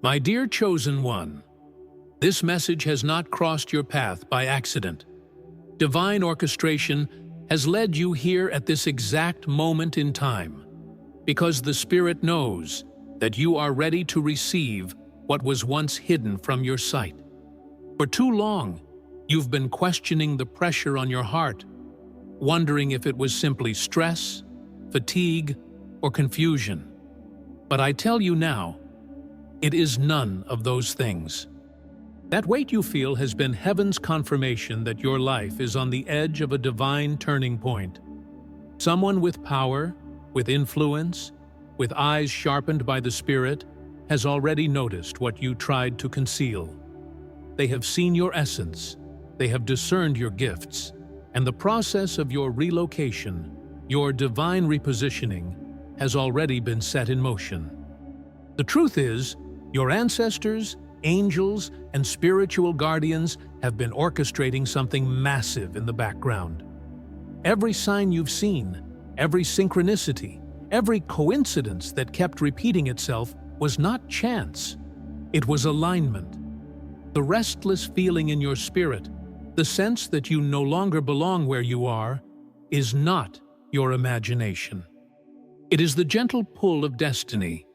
My dear chosen one, this message has not crossed your path by accident. Divine orchestration has led you here at this exact moment in time, because the Spirit knows that you are ready to receive what was once hidden from your sight. For too long, you've been questioning the pressure on your heart, wondering if it was simply stress, fatigue, or confusion. But I tell you now, it is none of those things. That weight you feel has been heaven's confirmation that your life is on the edge of a divine turning point. Someone with power, with influence, with eyes sharpened by the Spirit, has already noticed what you tried to conceal. They have seen your essence, they have discerned your gifts, and the process of your relocation, your divine repositioning, has already been set in motion. The truth is, your ancestors, angels, and spiritual guardians have been orchestrating something massive in the background. Every sign you've seen, every synchronicity, every coincidence that kept repeating itself was not chance. It was alignment. The restless feeling in your spirit, the sense that you no longer belong where you are, is not your imagination. It is the gentle pull of destiny,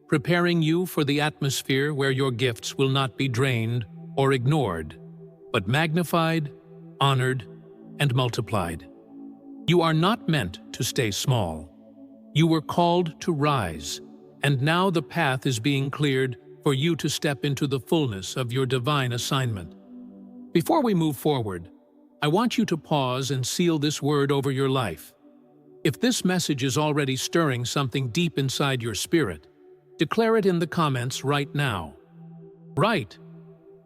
preparing you for the atmosphere where your gifts will not be drained or ignored, but magnified, honored, and multiplied. You are not meant to stay small. You were called to rise, and now the path is being cleared for you to step into the fullness of your divine assignment. Before we move forward, I want you to pause and seal this word over your life. If this message is already stirring something deep inside your spirit, declare it in the comments right now. Write,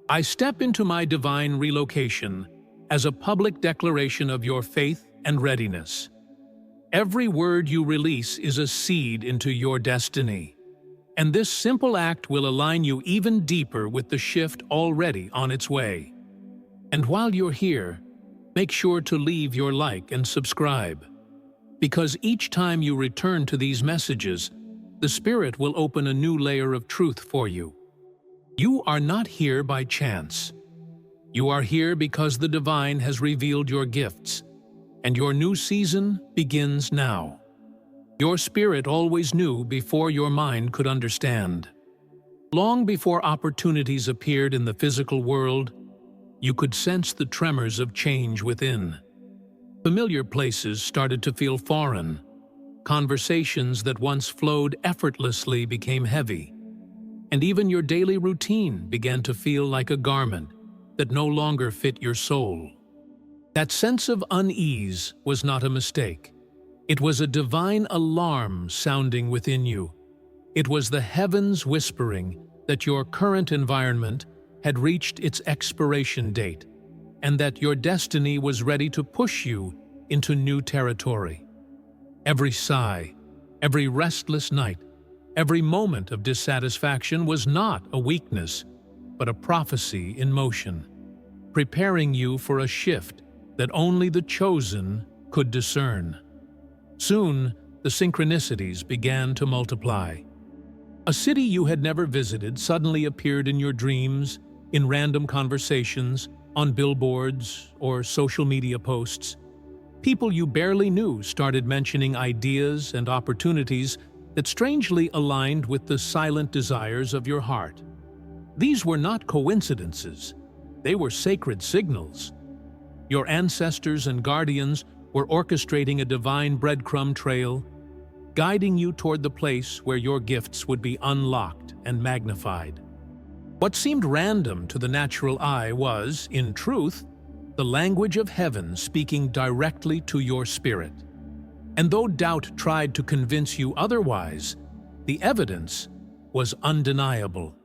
"I step into my divine relocation," as a public declaration of your faith and readiness. Every word you release is a seed into your destiny, and this simple act will align you even deeper with the shift already on its way. And while you're here, make sure to leave your like and subscribe, because each time you return to these messages, the Spirit will open a new layer of truth for you. You are not here by chance. You are here because the divine has revealed your gifts, and your new season begins now. Your spirit always knew before your mind could understand. Long before opportunities appeared in the physical world, you could sense the tremors of change within. Familiar places started to feel foreign. Conversations that once flowed effortlessly became heavy, and even your daily routine began to feel like a garment that no longer fit your soul. That sense of unease was not a mistake. It was a divine alarm sounding within you. It was the heavens whispering that your current environment had reached its expiration date, and that your destiny was ready to push you into new territory. Every sigh, every restless night, every moment of dissatisfaction was not a weakness, but a prophecy in motion, preparing you for a shift that only the chosen could discern. Soon, the synchronicities began to multiply. A city you had never visited suddenly appeared in your dreams, in random conversations, on billboards or social media posts. People you barely knew started mentioning ideas and opportunities that strangely aligned with the silent desires of your heart. These were not coincidences. They were sacred signals. Your ancestors and guardians were orchestrating a divine breadcrumb trail, guiding you toward the place where your gifts would be unlocked and magnified. What seemed random to the natural eye was, in truth, the language of heaven speaking directly to your spirit. And though doubt tried to convince you otherwise, the evidence was undeniable.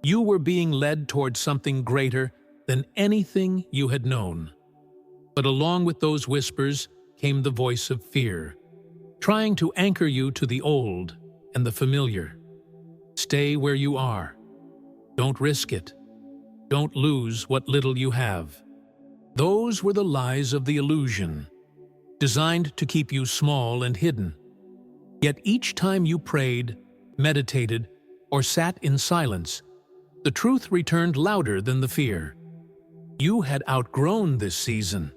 You were being led toward something greater than anything you had known. But along with those whispers came the voice of fear, trying to anchor you to the old and the familiar. Stay where you are. Don't risk it. Don't lose what little you have. Those were the lies of the illusion, designed to keep you small and hidden. Yet each time you prayed, meditated, or sat in silence, the truth returned louder than the fear. You had outgrown this season.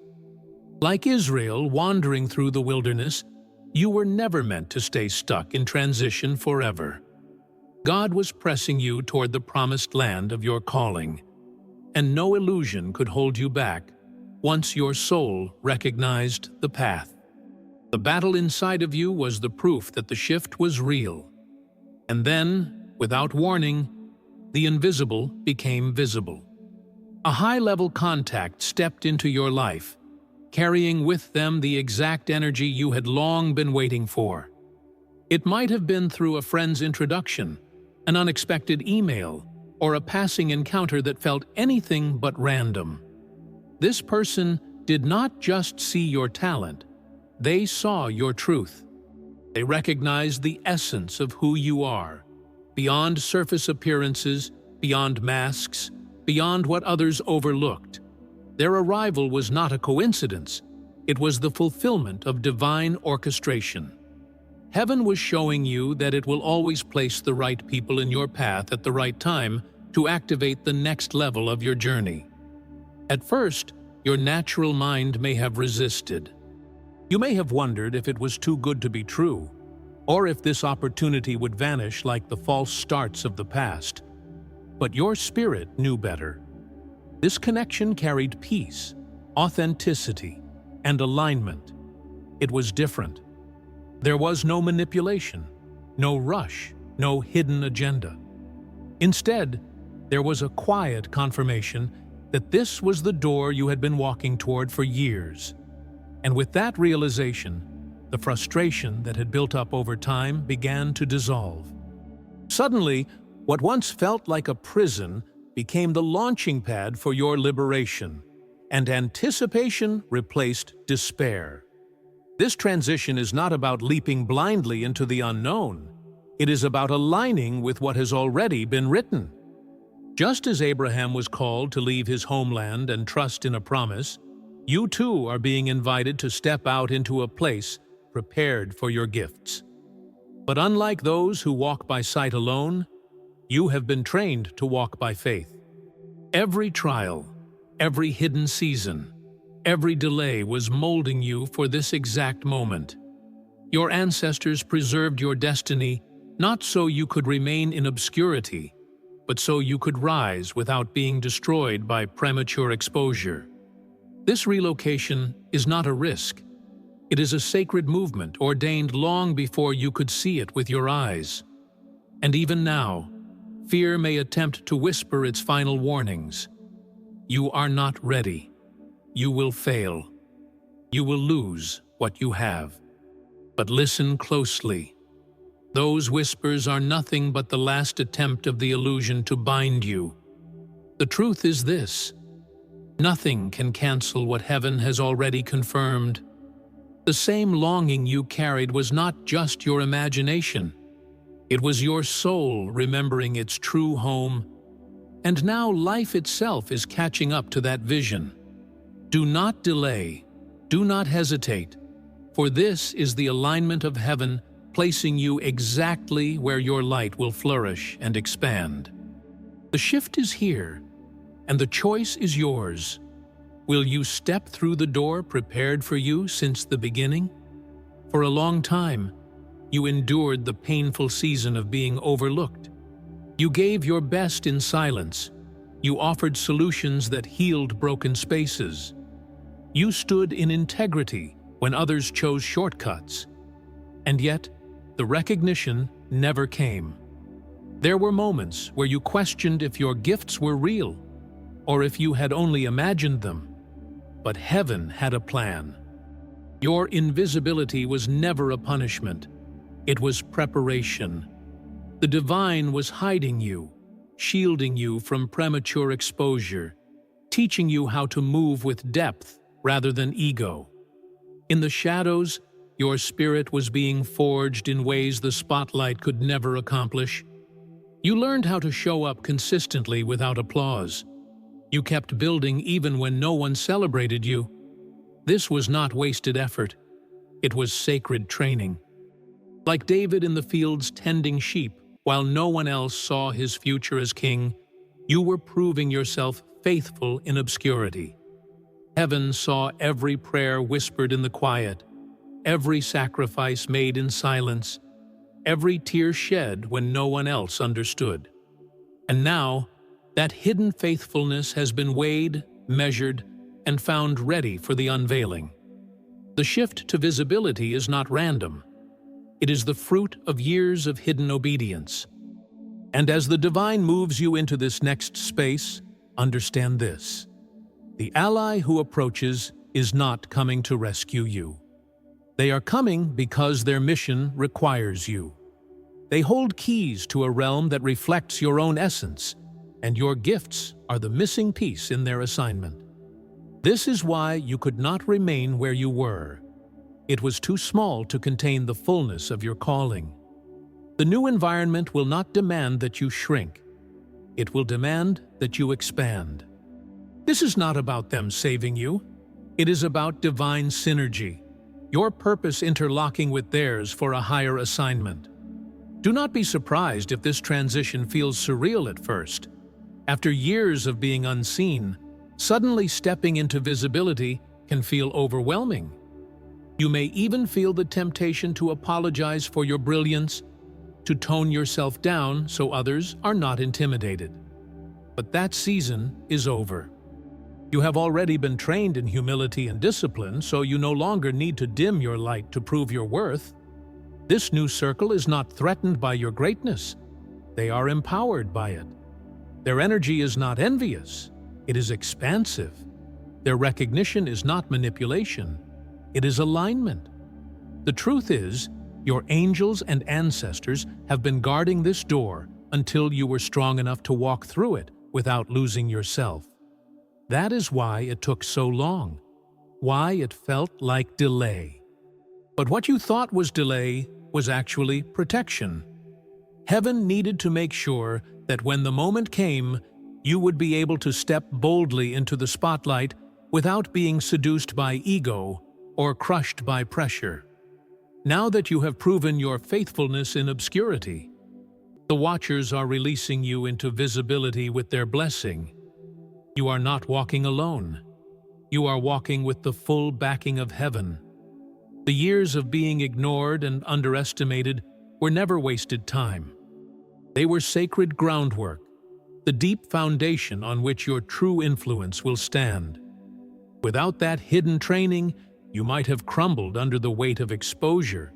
Like Israel wandering through the wilderness, you were never meant to stay stuck in transition forever. God was pressing you toward the promised land of your calling, and no illusion could hold you back once your soul recognized the path. The battle inside of you was the proof that the shift was real. And then, without warning, the invisible became visible. A high-level contact stepped into your life, carrying with them the exact energy you had long been waiting for. It might have been through a friend's introduction, an unexpected email, or a passing encounter that felt anything but random. This person did not just see your talent, they saw your truth. They recognized the essence of who you are, beyond surface appearances, beyond masks, beyond what others overlooked. Their arrival was not a coincidence, it was the fulfillment of divine orchestration. Heaven was showing you that it will always place the right people in your path at the right time to activate the next level of your journey. At first, your natural mind may have resisted. You may have wondered if it was too good to be true, or if this opportunity would vanish like the false starts of the past. But your spirit knew better. This connection carried peace, authenticity, and alignment. It was different. There was no manipulation, no rush, no hidden agenda. Instead, there was a quiet confirmation that this was the door you had been walking toward for years. And with that realization, the frustration that had built up over time began to dissolve. Suddenly, what once felt like a prison became the launching pad for your liberation, and anticipation replaced despair. This transition is not about leaping blindly into the unknown. It is about aligning with what has already been written. Just as Abraham was called to leave his homeland and trust in a promise, you too are being invited to step out into a place prepared for your gifts. But unlike those who walk by sight alone, you have been trained to walk by faith. Every trial, every hidden season, every delay was molding you for this exact moment. Your ancestors preserved your destiny not so you could remain in obscurity, but so you could rise without being destroyed by premature exposure. This relocation is not a risk. It is a sacred movement ordained long before you could see it with your eyes. And even now, fear may attempt to whisper its final warnings. You are not ready. You will fail. You will lose what you have. But listen closely. Those whispers are nothing but the last attempt of the illusion to bind you. The truth is this: nothing can cancel what heaven has already confirmed. The same longing you carried was not just your imagination. It was your soul remembering its true home. And now life itself is catching up to that vision. Do not delay. Do not hesitate. For this is the alignment of heaven, placing you exactly where your light will flourish and expand. The shift is here, and the choice is yours. Will you step through the door prepared for you since the beginning? For a long time, you endured the painful season of being overlooked. You gave your best in silence. You offered solutions that healed broken spaces. You stood in integrity when others chose shortcuts. And yet, the recognition never came. There were moments where you questioned if your gifts were real, or if you had only imagined them. But heaven had a plan. Your invisibility was never a punishment. It was preparation. The divine was hiding you, shielding you from premature exposure, teaching you how to move with depth rather than ego. In the shadows, your spirit was being forged in ways the spotlight could never accomplish. You learned how to show up consistently without applause. You kept building even when no one celebrated you. This was not wasted effort. It was sacred training. Like David in the fields tending sheep, while no one else saw his future as king, you were proving yourself faithful in obscurity. Heaven saw every prayer whispered in the quiet, every sacrifice made in silence, every tear shed when no one else understood. And now, that hidden faithfulness has been weighed, measured, and found ready for the unveiling. The shift to visibility is not random. It is the fruit of years of hidden obedience. And as the divine moves you into this next space, understand this: the ally who approaches is not coming to rescue you. They are coming because their mission requires you. They hold keys to a realm that reflects your own essence, and your gifts are the missing piece in their assignment. This is why you could not remain where you were. It was too small to contain the fullness of your calling. The new environment will not demand that you shrink. It will demand that you expand. This is not about them saving you. It is about divine synergy, your purpose interlocking with theirs for a higher assignment. Do not be surprised if this transition feels surreal at first. After years of being unseen, suddenly stepping into visibility can feel overwhelming. You may even feel the temptation to apologize for your brilliance, to tone yourself down so others are not intimidated. But that season is over. You have already been trained in humility and discipline, so you no longer need to dim your light to prove your worth. This new circle is not threatened by your greatness. They are empowered by it. Their energy is not envious. It is expansive. Their recognition is not manipulation. It is alignment. The truth is, your angels and ancestors have been guarding this door until you were strong enough to walk through it without losing yourself. That is why it took so long, why it felt like delay. But what you thought was delay was actually protection. Heaven needed to make sure that when the moment came, you would be able to step boldly into the spotlight without being seduced by ego or crushed by pressure. Now that you have proven your faithfulness in obscurity, the Watchers are releasing you into visibility with their blessing. You are not walking alone. You are walking with the full backing of heaven. The years of being ignored and underestimated were never wasted time. They were sacred groundwork, the deep foundation on which your true influence will stand. Without that hidden training, you might have crumbled under the weight of exposure.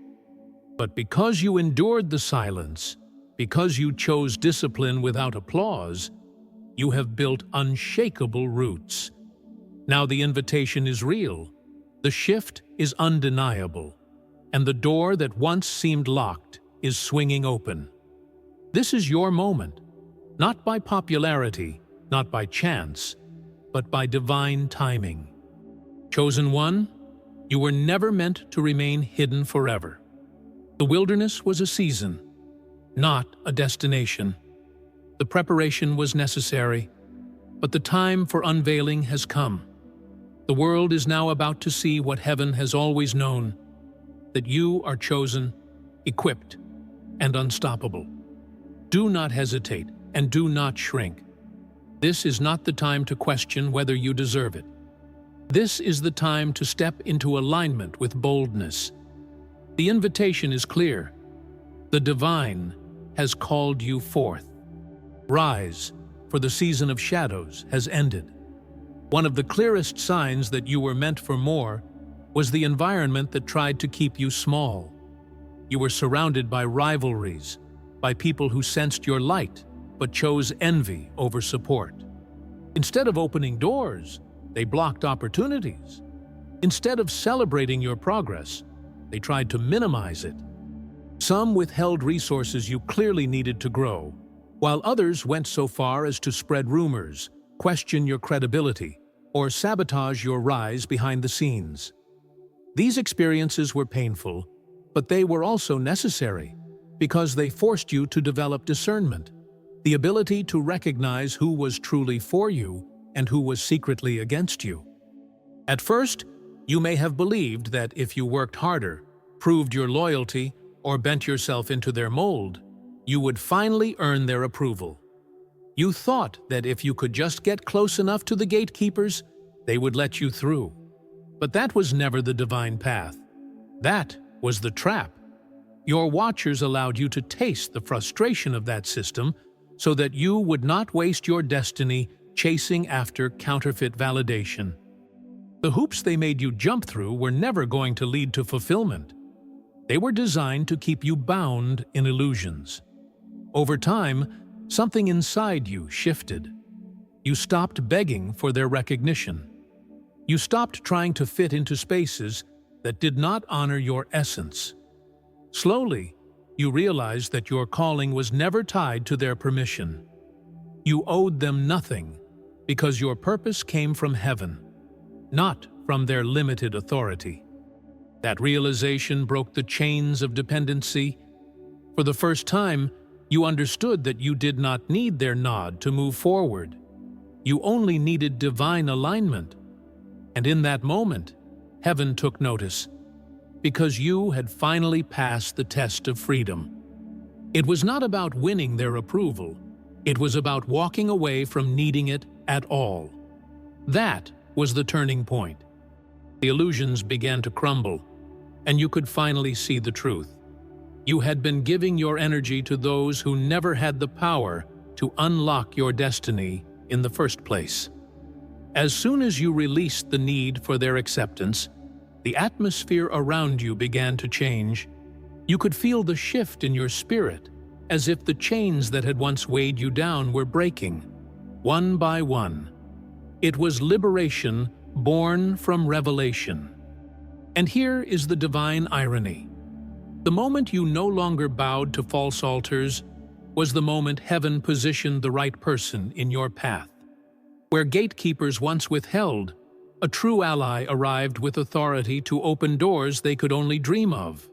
But because you endured the silence, because you chose discipline without applause, you have built unshakable roots. Now the invitation is real, the shift is undeniable, and the door that once seemed locked is swinging open. This is your moment, not by popularity, not by chance, but by divine timing. Chosen one, you were never meant to remain hidden forever. The wilderness was a season, not a destination. The preparation was necessary, but the time for unveiling has come. The world is now about to see what heaven has always known, that you are chosen, equipped, and unstoppable. Do not hesitate and do not shrink. This is not the time to question whether you deserve it. This is the time to step into alignment with boldness. The invitation is clear. The divine has called you forth. Rise, for the season of shadows has ended. One of the clearest signs that you were meant for more was the environment that tried to keep you small. You were surrounded by rivalries, by people who sensed your light but chose envy over support. Instead of opening doors, they blocked opportunities. Instead of celebrating your progress, they tried to minimize it. Some withheld resources you clearly needed to grow, while others went so far as to spread rumors, question your credibility, or sabotage your rise behind the scenes. These experiences were painful, but they were also necessary because they forced you to develop discernment, the ability to recognize who was truly for you and who was secretly against you. At first, you may have believed that if you worked harder, proved your loyalty, or bent yourself into their mold, You would finally earn their approval. You thought that if you could just get close enough to the gatekeepers, they would let you through. But that was never the divine path. That was the trap. Your watchers allowed you to taste the frustration of that system so that you would not waste your destiny chasing after counterfeit validation. The hoops they made you jump through were never going to lead to fulfillment. They were designed to keep you bound in illusions. Over time, something inside you shifted. You stopped begging for their recognition. You stopped trying to fit into spaces that did not honor your essence. Slowly, you realized that your calling was never tied to their permission. You owed them nothing because your purpose came from heaven, not from their limited authority. That realization broke the chains of dependency. For the first time, you understood that you did not need their nod to move forward. You only needed divine alignment. And in that moment, heaven took notice, because you had finally passed the test of freedom. It was not about winning their approval. It was about walking away from needing it at all. That was the turning point. The illusions began to crumble, and you could finally see the truth. You had been giving your energy to those who never had the power to unlock your destiny in the first place. As soon as you released the need for their acceptance, the atmosphere around you began to change. You could feel the shift in your spirit, as if the chains that had once weighed you down were breaking, one by one. It was liberation born from revelation. And here is the divine irony. The moment you no longer bowed to false altars was the moment heaven positioned the right person in your path. Where gatekeepers once withheld, a true ally arrived with authority to open doors they could only dream of.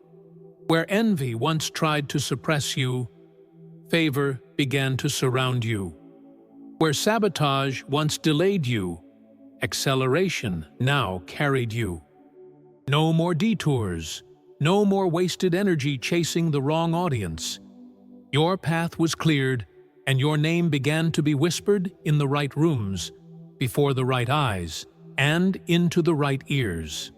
Where envy once tried to suppress you, favor began to surround you. Where sabotage once delayed you, acceleration now carried you. No more detours, no more wasted energy chasing the wrong audience. Your path was cleared, and your name began to be whispered in the right rooms, before the right eyes, and into the right ears.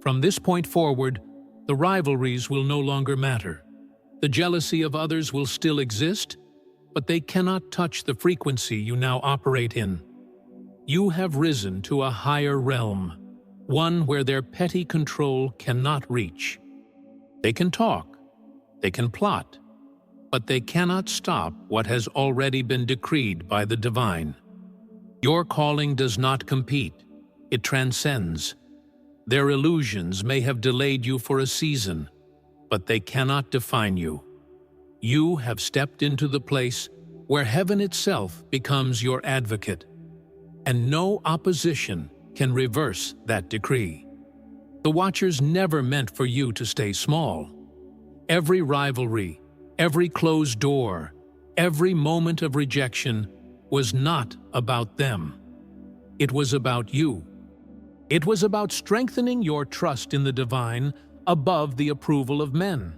From this point forward, the rivalries will no longer matter. The jealousy of others will still exist, but they cannot touch the frequency you now operate in. You have risen to a higher realm, one where their petty control cannot reach. They can talk, they can plot, but they cannot stop what has already been decreed by the divine. Your calling does not compete, it transcends. Their illusions may have delayed you for a season, but they cannot define you. You have stepped into the place where heaven itself becomes your advocate, and no opposition can reverse that decree. The Watchers never meant for you to stay small. Every rivalry, every closed door, every moment of rejection was not about them. It was about you. It was about strengthening your trust in the divine above the approval of men.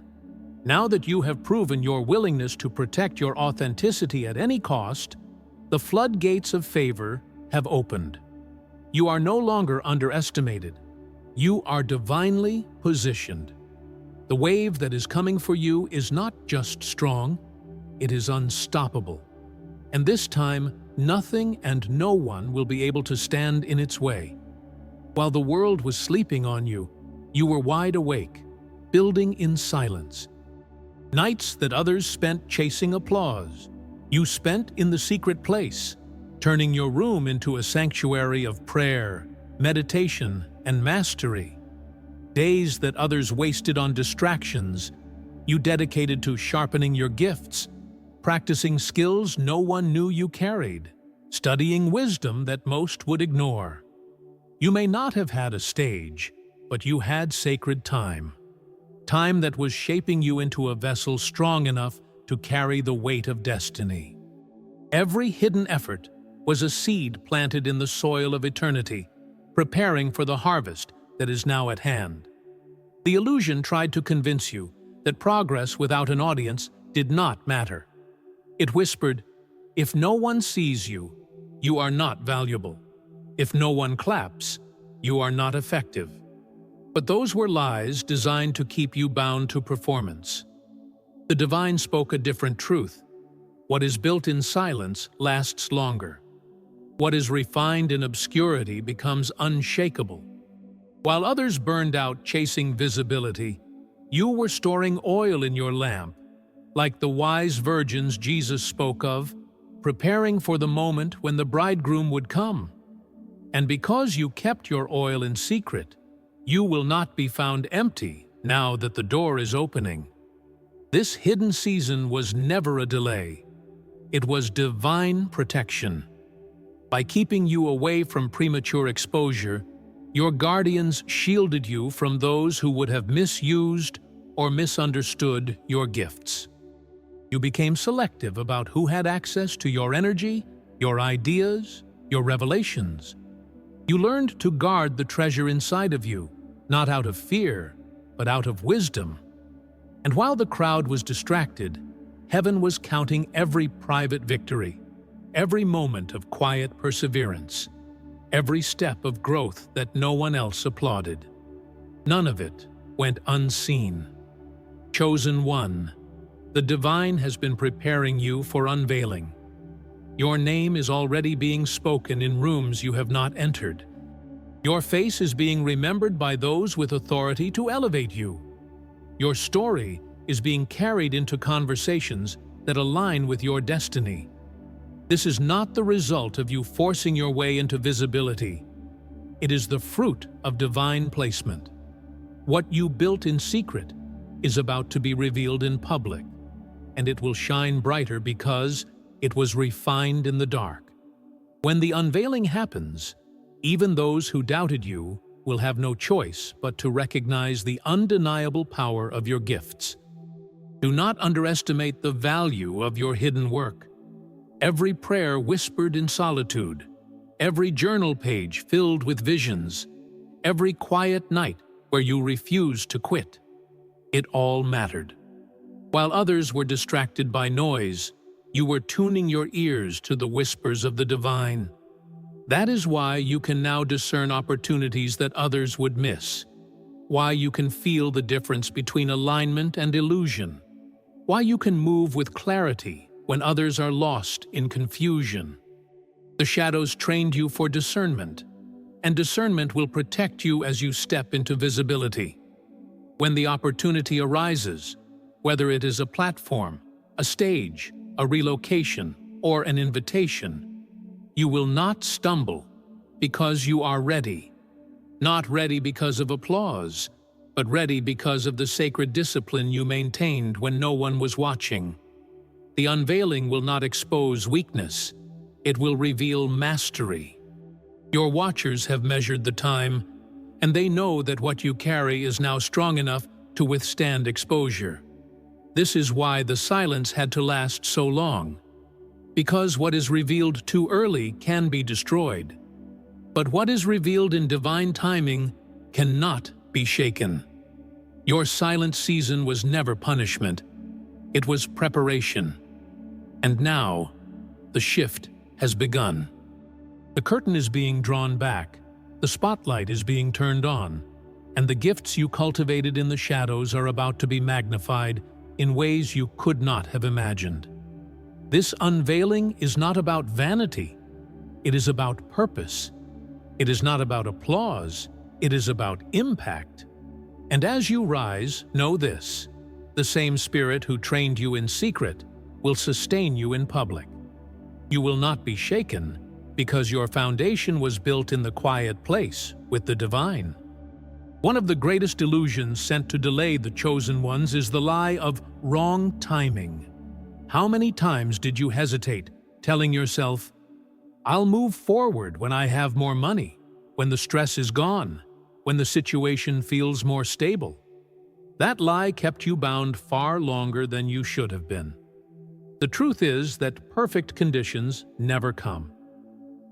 Now that you have proven your willingness to protect your authenticity at any cost, the floodgates of favor have opened. You are no longer underestimated. You are divinely positioned. The wave that is coming for you is not just strong, it is unstoppable. And this time, nothing and no one will be able to stand in its way. While the world was sleeping on you, you were wide awake, building in silence. Nights that others spent chasing applause, you spent in the secret place, turning your room into a sanctuary of prayer, meditation, and mastery. Days that others wasted on distractions, you dedicated to sharpening your gifts, practicing skills no one knew you carried, studying wisdom that most would ignore. You may not have had a stage, but you had sacred time. Time that was shaping you into a vessel strong enough to carry the weight of destiny. Every hidden effort was a seed planted in the soil of eternity, preparing for the harvest that is now at hand. The illusion tried to convince you that progress without an audience did not matter. It whispered, "If no one sees you, you are not valuable. If no one claps, you are not effective." But those were lies designed to keep you bound to performance. The divine spoke a different truth. What is built in silence lasts longer. What is refined in obscurity becomes unshakable. While others burned out chasing visibility, you were storing oil in your lamp, like the wise virgins Jesus spoke of, preparing for the moment when the bridegroom would come. And because you kept your oil in secret, you will not be found empty now that the door is opening. This hidden season was never a delay. It was divine protection. By keeping you away from premature exposure, your guardians shielded you from those who would have misused or misunderstood your gifts. You became selective about who had access to your energy, your ideas, your revelations. You learned to guard the treasure inside of you, not out of fear, but out of wisdom. And while the crowd was distracted, heaven was counting every private victory, every moment of quiet perseverance, every step of growth that no one else applauded. None of it went unseen. Chosen one, the divine has been preparing you for unveiling. Your name is already being spoken in rooms you have not entered. Your face is being remembered by those with authority to elevate you. Your story is being carried into conversations that align with your destiny. This is not the result of you forcing your way into visibility. It is the fruit of divine placement. What you built in secret is about to be revealed in public, and it will shine brighter because it was refined in the dark. When the unveiling happens, even those who doubted you will have no choice but to recognize the undeniable power of your gifts. Do not underestimate the value of your hidden work. Every prayer whispered in solitude, every journal page filled with visions, every quiet night where you refused to quit. It all mattered. While others were distracted by noise, you were tuning your ears to the whispers of the divine. That is why you can now discern opportunities that others would miss, why you can feel the difference between alignment and illusion, why you can move with clarity when others are lost in confusion. The shadows trained you for discernment, and discernment will protect you as you step into visibility. When the opportunity arises, whether it is a platform, a stage, a relocation, or an invitation, you will not stumble because you are ready. Not ready because of applause, but ready because of the sacred discipline you maintained when no one was watching. The unveiling will not expose weakness, it will reveal mastery. Your watchers have measured the time, and they know that what you carry is now strong enough to withstand exposure. This is why the silence had to last so long, because what is revealed too early can be destroyed. But what is revealed in divine timing cannot be shaken. Your silent season was never punishment, it was preparation. And now, the shift has begun. The curtain is being drawn back, the spotlight is being turned on, and the gifts you cultivated in the shadows are about to be magnified in ways you could not have imagined. This unveiling is not about vanity, it is about purpose. It is not about applause, it is about impact. And as you rise, know this: the same Spirit who trained you in secret will sustain you in public. You will not be shaken because your foundation was built in the quiet place with the divine. One of the greatest illusions sent to delay the chosen ones is the lie of wrong timing. How many times did you hesitate, telling yourself, "I'll move forward when I have more money, when the stress is gone, when the situation feels more stable"? That lie kept you bound far longer than you should have been. The truth is that perfect conditions never come.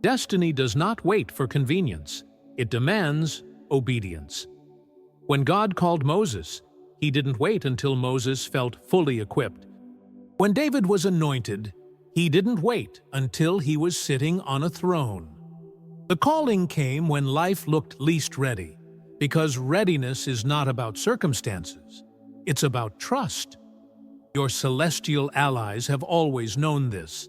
Destiny does not wait for convenience, it demands obedience. When God called Moses, he didn't wait until Moses felt fully equipped. When David was anointed, he didn't wait until he was sitting on a throne. The calling came when life looked least ready, because readiness is not about circumstances, it's about trust. Your celestial allies have always known this.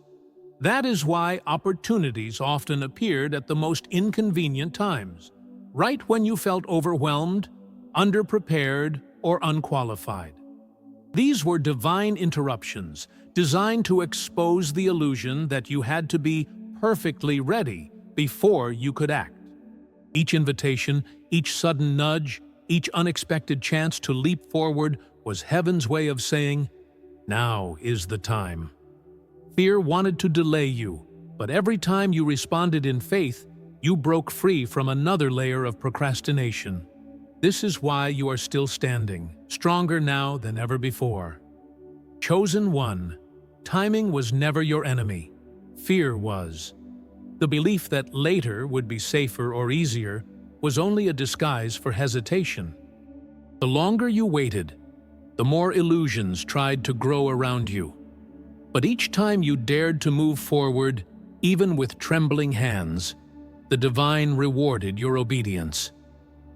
That is why opportunities often appeared at the most inconvenient times, right when you felt overwhelmed, underprepared, or unqualified. These were divine interruptions designed to expose the illusion that you had to be perfectly ready before you could act. Each invitation, each sudden nudge, each unexpected chance to leap forward was heaven's way of saying, "Now is the time." Fear wanted to delay you, but every time you responded in faith, you broke free from another layer of procrastination. This is why you are still standing, stronger now than ever before. Chosen one, timing was never your enemy. Fear was. The belief that later would be safer or easier was only a disguise for hesitation. The longer you waited, the more illusions tried to grow around you. But each time you dared to move forward, even with trembling hands, the divine rewarded your obedience.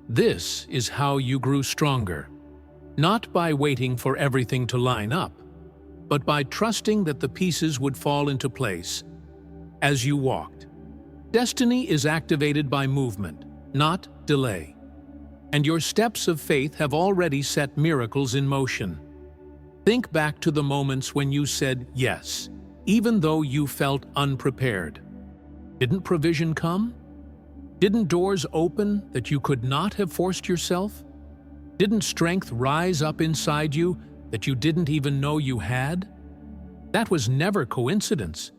This is how you grew stronger, not by waiting for everything to line up, but by trusting that the pieces would fall into place as you walked. Destiny is activated by movement, not delay. And your steps of faith have already set miracles in motion. Think back to the moments when you said yes, even though you felt unprepared. Didn't provision come? Didn't doors open that you could not have forced yourself? Didn't strength rise up inside you that you didn't even know you had? That was never coincidence.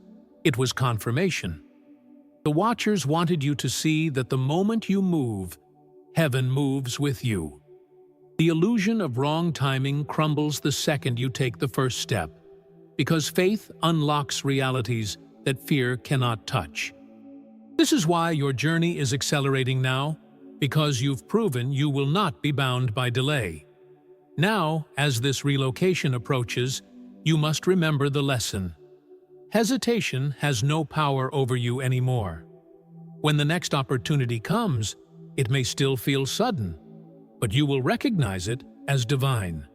It was confirmation. The watchers wanted you to see that the moment you move, heaven moves with you. The illusion of wrong timing crumbles the second you take the first step, because faith unlocks realities that fear cannot touch. This is why your journey is accelerating now, because you've proven you will not be bound by delay. Now, as this relocation approaches, you must remember the lesson. Hesitation has no power over you anymore. When the next opportunity comes, it may still feel sudden, but you will recognize it as divine.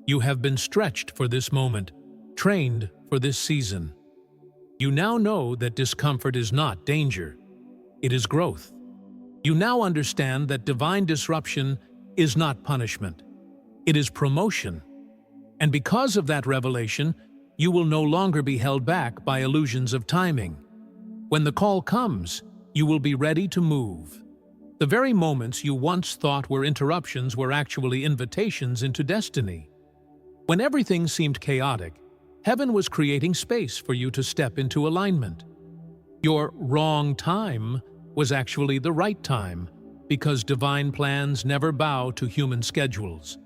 You have been stretched for this moment, trained for this season. You now know that discomfort is not danger, it is growth. You now understand that divine disruption is not punishment, it is promotion. And because of that revelation, you will no longer be held back by illusions of timing. When the call comes, you will be ready to move. The very moments you once thought were interruptions were actually invitations into destiny. When everything seemed chaotic, heaven was creating space for you to step into alignment. Your wrong time was actually the right time, because divine plans never bow to human schedules.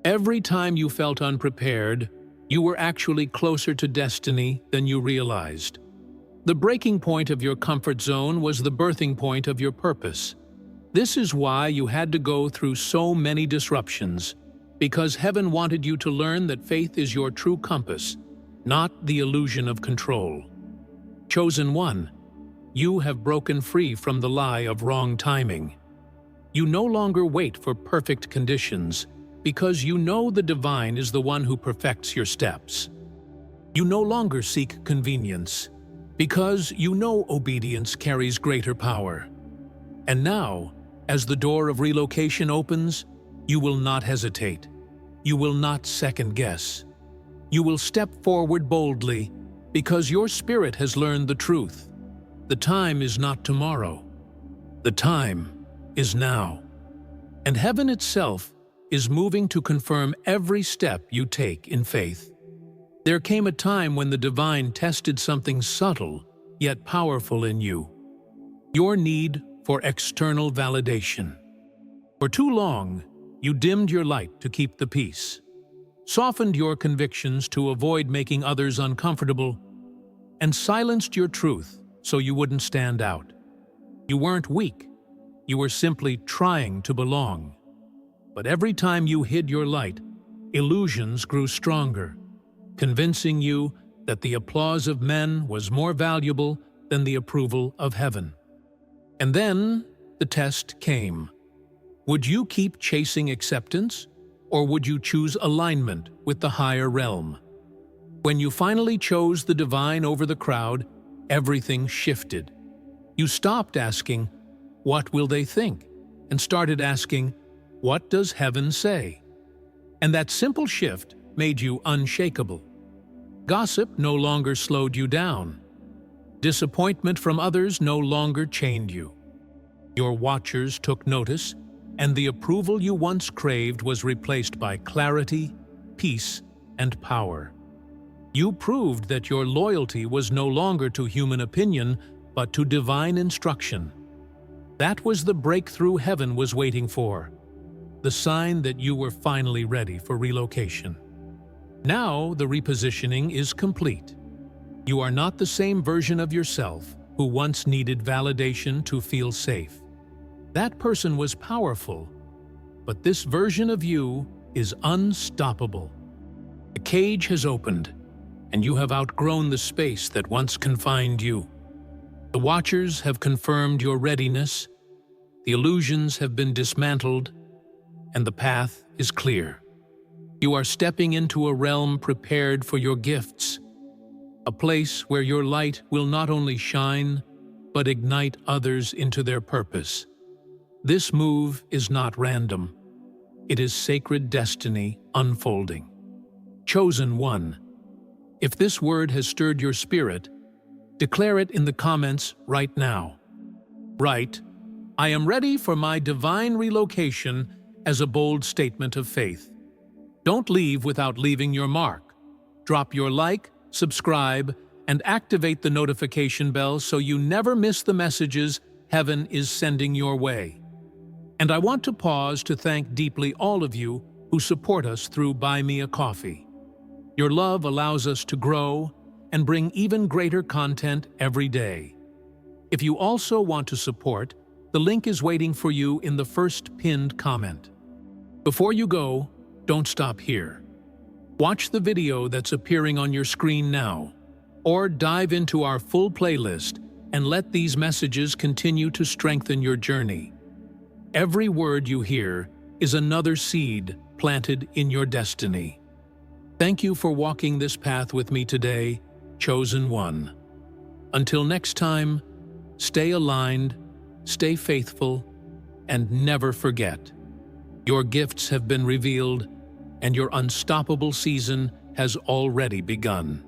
Every time you felt unprepared, you were actually closer to destiny than you realized. The breaking point of your comfort zone was the birthing point of your purpose. This is why you had to go through so many disruptions, because heaven wanted you to learn that faith is your true compass, not the illusion of control. Chosen one, you have broken free from the lie of wrong timing. You no longer wait for perfect conditions, because you know the divine is the one who perfects your steps. You no longer seek convenience, because you know obedience carries greater power. And now, as the door of relocation opens, you will not hesitate. You will not second-guess. You will step forward boldly, because your spirit has learned the truth. The time is not tomorrow. The time is now. And heaven itself is moving to confirm every step you take in faith. There came a time when the divine tested something subtle yet powerful in you: your need for external validation. For too long, you dimmed your light to keep the peace, softened your convictions to avoid making others uncomfortable, and silenced your truth so you wouldn't stand out. You weren't weak, you were simply trying to belong. But every time you hid your light, illusions grew stronger. convincing you that the applause of men was more valuable than the approval of heaven. And then the test came. Would you keep chasing acceptance, or would you choose alignment with the higher realm? When you finally chose the divine over the crowd, everything shifted. You stopped asking, "What will they think?" and started asking, "What does heaven say?" And that simple shift made you unshakable. Gossip no longer slowed you down. Disappointment from others no longer chained you. Your watchers took notice, and the approval you once craved was replaced by clarity, peace, and power. You proved that your loyalty was no longer to human opinion, but to divine instruction. That was the breakthrough heaven was waiting for, the sign that you were finally ready for relocation. Now the repositioning is complete. You are not the same version of yourself who once needed validation to feel safe. That person was powerful, but this version of you is unstoppable. The cage has opened, and you have outgrown the space that once confined you. The watchers have confirmed your readiness, the illusions have been dismantled, and the path is clear. You are stepping into a realm prepared for your gifts, a place where your light will not only shine, but ignite others into their purpose. This move is not random. It is sacred destiny unfolding. Chosen one. If this word has stirred your spirit, declare it in the comments right now. Write, "I am ready for my divine relocation," as a bold statement of faith. Don't leave without leaving your mark. Drop your like, subscribe, and activate the notification bell so you never miss the messages heaven is sending your way. And I want to pause to thank deeply all of you who support us through Buy Me a Coffee. Your love allows us to grow and bring even greater content every day. If you also want to support, the link is waiting for you in the first pinned comment. Before you go, don't stop here. Watch the video that's appearing on your screen now, or dive into our full playlist and let these messages continue to strengthen your journey. Every word you hear is another seed planted in your destiny. Thank you for walking this path with me today, chosen one. Until next time, stay aligned, stay faithful, and never forget, your gifts have been revealed and your unstoppable season has already begun.